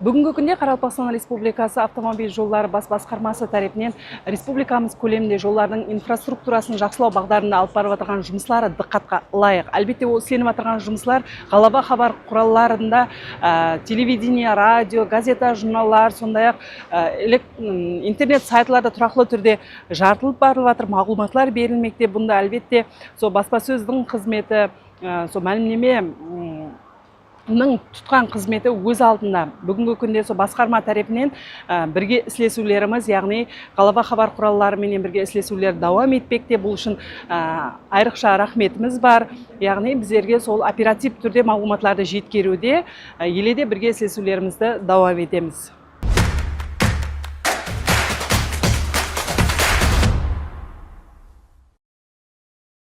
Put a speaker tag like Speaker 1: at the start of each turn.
Speaker 1: Бүгінгі күнде Қарақалпақстан Республикасы автомобиль жолдары бас басқармасы тарапынан республикамыз көлемінде жолдардың инфраструктурасын жақсылау бағдарында алып барып отырған жұмыслары диққатқа лайық. Әлбетте, ол істеліп отырған жұмыслар ғалаба хабар құралларында телевидение, радио, газета, журналдар, сондай-ақ интернет сайтларда тұрақлы түрде жаратылып барылып жатыр, мағлұматлар берілмекте. Бұнда әлбетте сол баспасөздің қызметі, сол мәлімдеме тұтқан қызметі өз алдында. Бүгінгі күнде сол басқарма тарапынан бірге іслесулеріміз, яғни ғалаба хабар құралларымен бірге іслесулер давам етпекте. Бұл үшін айрықша рахметіміз бар. Яғни біздерге сол оператив түрде мағлұматларды жеткеруде еледе бірге іслесулерімізді давам етеміз.